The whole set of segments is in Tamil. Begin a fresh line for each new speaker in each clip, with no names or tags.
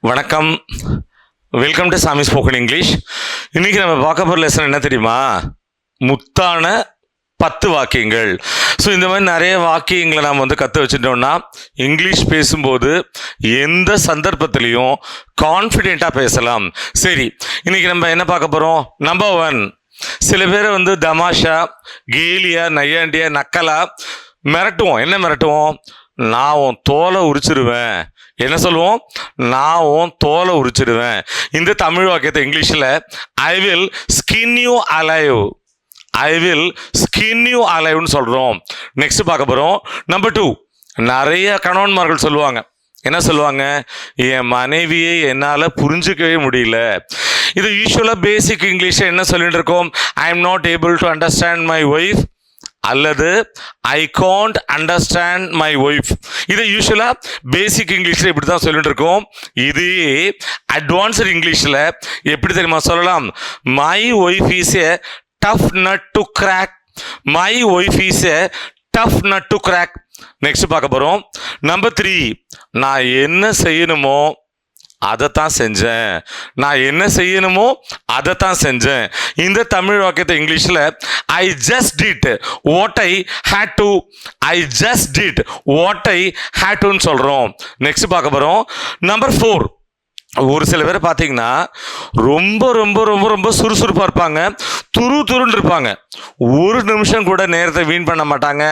வணக்கம், வெல்கம் டு சாமி ஸ்போக்கன் இங்கிலீஷ். இன்னைக்கு நம்ம பார்க்க போகிற லெசன் என்ன தெரியுமா? முத்தான 10 வாக்கியங்கள். ஸோ இந்த மாதிரி நிறைய வாக்கியங்களை நாம் கற்று வச்சுட்டோம்னா இங்கிலீஷ் பேசும்போது எந்த சந்தர்ப்பத்திலையும் கான்ஃபிடென்ட்டாக பேசலாம். சரி, இன்னைக்கு நம்ம என்ன பார்க்க போகிறோம்? நம்பர் 1, சில பேரை தமாஷா, கேலியா, நையாண்டியா, நக்கலா மிரட்டுவோம். என்ன மிரட்டுவோம்? நான் உன் தோலை உரிச்சிருவேன். என்ன சொல்லுவோம்? நான் உன் தோலை உரிச்சிடுவேன். இந்த தமிழ் வாக்கியத்தை இங்கிலீஷில் I will skin you alive, I will skin you அலைவ்னு சொல்கிறோம். நெக்ஸ்ட் பார்க்க போகிறோம். நம்பர் 2, நிறைய கணவன்மார்கள் சொல்லுவாங்க. என்ன சொல்லுவாங்க? என் மனைவியை என்னால் புரிஞ்சிக்கவே முடியல. இது யூஸ்வலாக பேசிக் இங்கிலீஷில் என்ன சொல்லிட்டு இருக்கோம்? I am not able to understand my wife அல்லது I can't understand my wife. இதை யூஸ்வலாக பேசிக் இங்கிலீஷில் இப்படி தான் சொல்லிட்டு இருக்கோம். இது அட்வான்ஸ்டு இங்கிலீஷில் எப்படி தெரியுமா சொல்லலாம்? My wife is a tough nut to crack, my wife is a tough nut to crack. Next பார்க்க போகிறோம். நம்பர் 3, நான் என்ன செய்யணுமோ அதைத்தான் செஞ்சேன், நான் என்ன செய்யணுமோ அதைத்தான் செஞ்சேன். இந்த தமிழ் வாக்கியத்தை இங்கிலீஷில் I just did what I had to, I just did what I had டுன்னு சொல்கிறோம். நெக்ஸ்ட் பார்க்க போகிறோம். நம்பர் 4, ஒரு சில பேர் பார்த்தீங்கன்னா ரொம்ப ரொம்ப ரொம்ப ரொம்ப சுறுசுறுப்பாக இருப்பாங்க, துருன்னு இருப்பாங்க. ஒரு நிமிஷம் கூட நேரத்தை வீண் பண்ண மாட்டாங்க,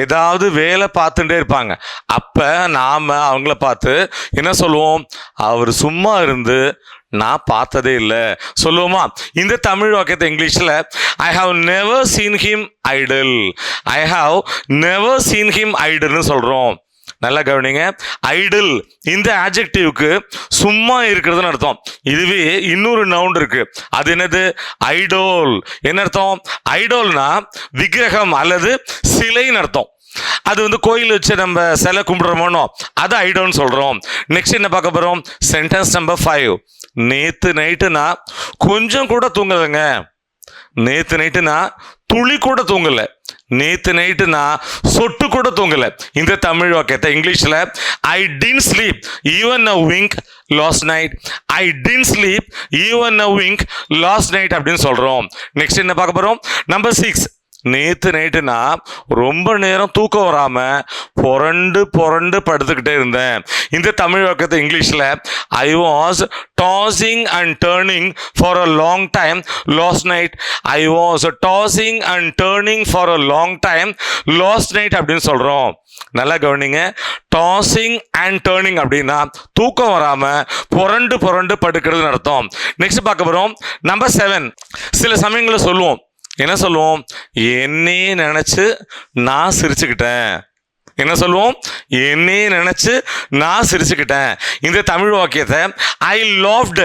ஏதாவது வேலை பார்த்துட்டே இருப்பாங்க. அப்போ நாம் அவங்கள பார்த்து என்ன சொல்லுவோம்? அவர் சும்மா இருந்து நான் பார்த்ததே இல்லை சொல்லுவோமா? இந்த தமிழ் வாக்கியத்தை இங்கிலீஷில் I have never seen him idle, I have never seen him ஐடல்னு சொல்கிறோம். நல்லா கவனிங்க. ஐடில் இந்த ஆட்ஜெக்டிவ்க்கு சும்மா இருக்கிறதுன்னு அர்த்தம். இதுவே இன்னொரு நவுன் இருக்கு, அது என்னது? ஐடோல். என்ன அர்த்தம்? ஐடோல்னா விக்கிரகம் அல்லது சிலைன்னு அர்த்தம். அது கோயில் வச்சு நம்ம சிலை கும்பிடுறோமோ அது ஐடோல்னு சொல்றோம். நெக்ஸ்ட் என்ன பார்க்க போறோம்? சென்டென்ஸ் நம்பர் 5, நேத்து நைட்டு நான் கொஞ்சம் கூட தூங்கலைங்க, நேத்து நைட்டு நான் துளி கூட தூங்கலை, நேத்து நைட்டு நான் சொட்டு கூட தூங்கலை. இந்த தமிழ் வாக்கியத்தை இங்கிலீஷில் I did sleep even a wing last night, I did sleep even a wing last night அப்படின்னு சொல்கிறோம். நெக்ஸ்ட் என்ன பார்க்க போகிறோம்? நம்பர் 6, நேற்று நைட்டு நான் ரொம்ப நேரம் தூக்கம் வராமல் புரண்டு படுத்துக்கிட்டே இருந்தேன். இந்த தமிழ் வாக்கியத்தை இங்கிலீஷில் I was tossing and turning for a long time last night, I was tossing and turning for a long time last night அப்படின்னு சொல்கிறோம். நல்லா கவனிங்க. டாஸிங் அண்ட் டேர்னிங் அப்படின்னா தூக்கம் வராமல் புரண்டு படுக்கிறதுன்னு அர்த்தம். நெக்ஸ்ட் பார்க்க போகிறோம். நம்பர் 7, சில சமயங்களில் சொல்லுவோம். என்ன சொல்லுவோம்? என்னையே நினைச்சு நான் சிரிச்சுக்கிட்டேன். என்ன சொல்லுவோம்? என்னையே நினைச்சு நான் சிரிச்சுக்கிட்டேன். இந்த தமிழ் வாக்கியத்தை I laughed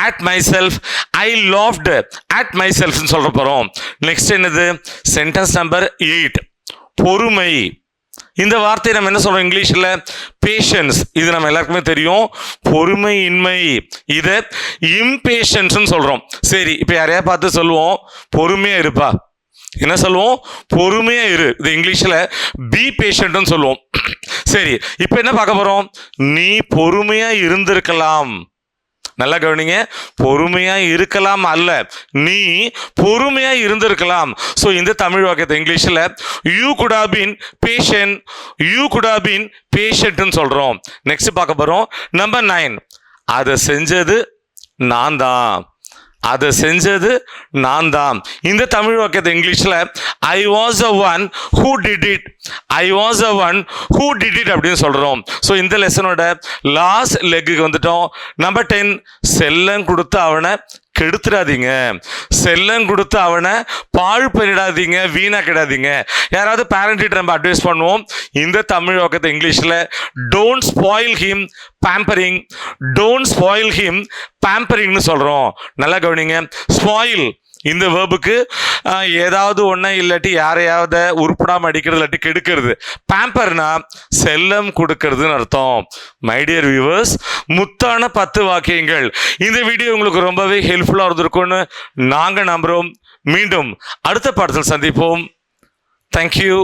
at myself, I laughed at my செல்ஃப்னு சொல்ல போறோம். நெக்ஸ்ட் என்னது? சென்டென்ஸ் நம்பர் 8, பொறுமை. இந்த வார்த்தையை நம்ம என்ன சொல்றோம் இங்கிலீஷில்? பேஷன்ஸ். இது நம்ம எல்லாருக்குமே தெரியும். பொறுமையின்மை, இதை இம்பேஷன்ஸ்னு சொல்றோம். சரி, இப்போ யாரையா பார்த்து சொல்லுவோம் பொறுமையா இருப்பா. என்ன சொல்லுவோம்? பொறுமையா இரு. இது இங்கிலீஷில் பி பேஷண்ட்னு சொல்லுவோம். சரி, இப்போ என்ன பார்க்க போறோம்? நீ பொறுமையா இருந்திருக்கலாம். நல்லா கவனிங்க. பொறுமையா இருக்கலாம் அல்ல, நீ பொறுமையா இருந்திருக்கலாம். ஸோ இந்த தமிழ் வாக்கியத்தை இங்கிலீஷில் you could have been patient, you could have been பேஷண்ட்னு சொல்றோம். நெக்ஸ்ட் பார்க்க போறோம். நம்பர் 9, அதை செஞ்சது நான் தான், அதை செஞ்சது நான் தான். இந்த தமிழ் வாக்கியத்தை இங்கிலீஷில் I was a one who did it, I was a one who did it அப்படின்னு சொல்கிறோம். ஸோ இந்த லெசனோட லாஸ்ட் லெக்குக்கு வந்துட்டோம். நம்பர் 10, செல்லம் கொடுத்து அவனை கெடுத்துடாதீங்க, செல்லம் கொடுத்து அவனை பாழ் பண்ணிடாதீங்க, வீணாக்கிடாதீங்க. யாராவது பேரண்ட்டிட்ட நம்ம அட்வைஸ் பண்ணுவோம். இந்த தமிழ் வாக்கியத்தை இங்கிலீஷில் don't spoil him pampering, don't spoil him பேம்பரிங்னு சொல்கிறோம். நல்லா கவனிங்க. ஸ்பாயில் இந்த வேர்புக்கு ஏதாவது ஒன்று இல்லாட்டி யாரையாவது உருப்படாமல் அடிக்கிறது இல்லாட்டி கெடுக்கிறது. பேம்பர்னா செல்லம் கொடுக்கறதுன்னு அர்த்தம். மை டியர் வியூவர்ஸ், முத்தான 10 வாக்கியங்கள். இந்த வீடியோ உங்களுக்கு ரொம்பவே ஹெல்ப்ஃபுல்லாக இருந்திருக்கும்னு நாங்கள் நம்புகிறோம். மீண்டும் அடுத்த பாடத்தில் சந்திப்போம். தேங்க்யூ.